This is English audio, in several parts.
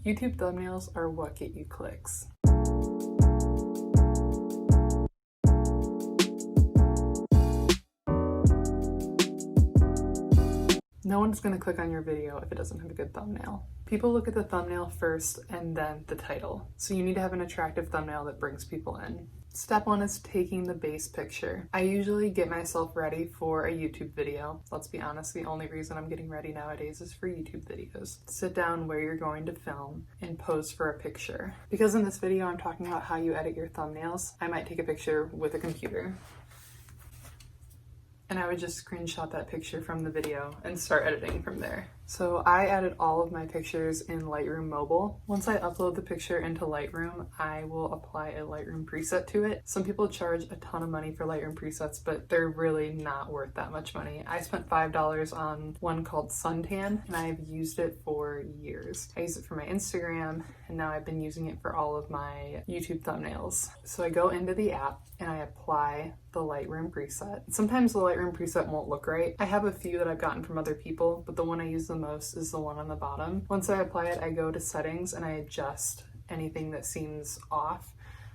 YouTube thumbnails are what get you clicks. No one's going to click on your video if it doesn't have a good thumbnail. People look at the thumbnail first and then the title. So you need to have an attractive thumbnail that brings people in. Step 1 is taking the base picture. I usually get myself ready for a YouTube video. Let's be honest, the only reason I'm getting ready nowadays is for YouTube videos. Sit down where you're going to film and pose for a picture. Because in this video I'm talking about how you edit your thumbnails, I might take a picture with a computer. And I would just screenshot that picture from the video and start editing from there. So I edit all of my pictures in Lightroom Mobile. Once I upload the picture into Lightroom, I will apply a Lightroom preset to it. Some people charge a ton of money for Lightroom presets, but they're really not worth that much money. I spent $5 on one called Suntan, and I've used it for years. I use it for my Instagram, and now I've been using it for all of my YouTube thumbnails. So I go into the app and I apply the Lightroom preset. Sometimes the Lightroom preset won't look right. I have a few that I've gotten from other people, but the one I use the most is the one on the bottom. Once I apply it, I go to settings and I adjust anything that seems off.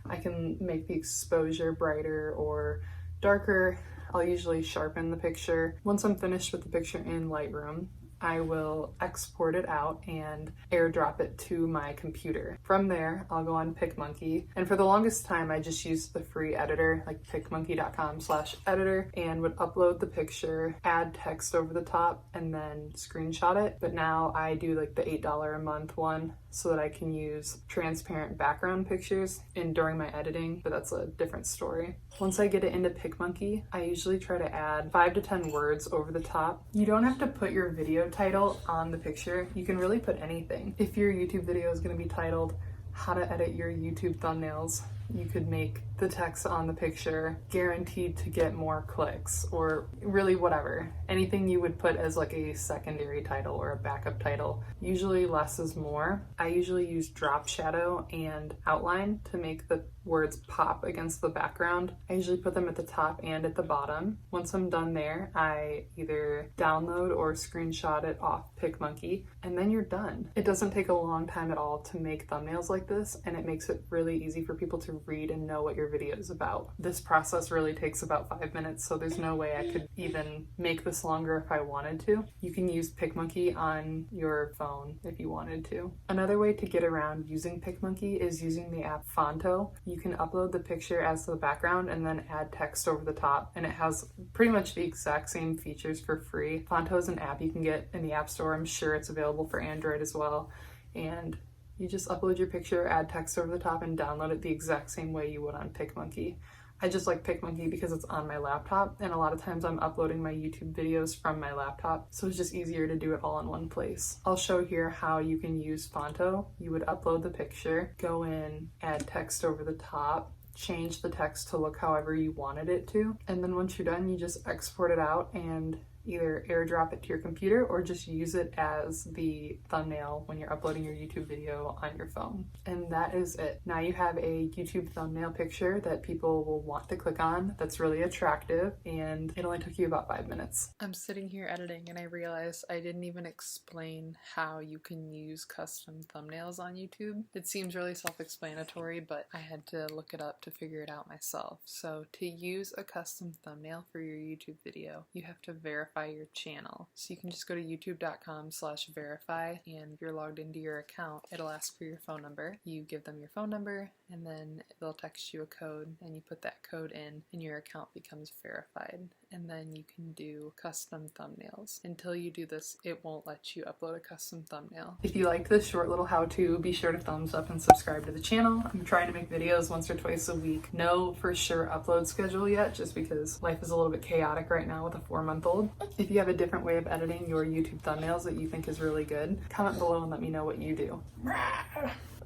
I can make the exposure brighter or darker. I'll usually sharpen the picture. Once I'm finished with the picture in Lightroom, I will export it out and airdrop it to my computer. From there, I'll go on PicMonkey. And for the longest time, I just used the free editor, like picmonkey.com/editor, and would upload the picture, add text over the top, and then screenshot it. But now I do like the $8 a month one so that I can use transparent background pictures during my editing, but that's a different story. Once I get it into PicMonkey, I usually try to add 5 to 10 words over the top. You don't have to put your video title on the picture. You can really put anything. If your YouTube video is going to be titled "How to Edit Your YouTube Thumbnails," you could make the text on the picture "Guaranteed to get more clicks," or really whatever. Anything you would put as like a secondary title or a backup title. Usually less is more. I usually use drop shadow and outline to make the words pop against the background. I usually put them at the top and at the bottom. Once I'm done there, I either download or screenshot it off PicMonkey, and then you're done. It doesn't take a long time at all to make thumbnails like this, and it makes it really easy for people to read and know what your video is about. This process really takes about 5 minutes, so there's no way I could even make this longer if I wanted to. You can use PicMonkey on your phone if you wanted to. Another way to get around using PicMonkey is using the app Fonto. You can upload the picture as the background and then add text over the top, and it has pretty much the exact same features for free. Fonto is an app you can get in the App Store. I'm sure it's available for Android as well, and you just upload your picture, add text over the top, and download it the exact same way you would on PicMonkey. I just like PicMonkey because it's on my laptop, and a lot of times I'm uploading my YouTube videos from my laptop, so it's just easier to do it all in one place. I'll show here how you can use Fonto. You would upload the picture, go in, add text over the top, change the text to look however you wanted it to, and then once you're done, you just export it out and either airdrop it to your computer or just use it as the thumbnail when you're uploading your YouTube video on your phone. And that is it. Now you have a YouTube thumbnail picture that people will want to click on, that's really attractive, and it only took you about 5 minutes. I'm sitting here editing and I realized I didn't even explain how you can use custom thumbnails on YouTube. It seems really self-explanatory, but I had to look it up to figure it out myself. So to use a custom thumbnail for your YouTube video, you have to verify your channel. So you can just go to youtube.com/verify, and if you're logged into your account, it'll ask for your phone number. You give them your phone number, and then they'll text you a code, and you put that code in, and your account becomes verified. And then you can do custom thumbnails. Until you do this, it won't let you upload a custom thumbnail. If you liked this short little how-to, be sure to thumbs up and subscribe to the channel. I'm trying to make videos once or twice a week. No for sure upload schedule yet, just because life is a little bit chaotic right now with a 4-month-old. If you have a different way of editing your YouTube thumbnails that you think is really good, comment below and let me know what you do.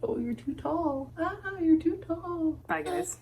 Oh, you're too tall. Ah, you're too tall. Bye, guys.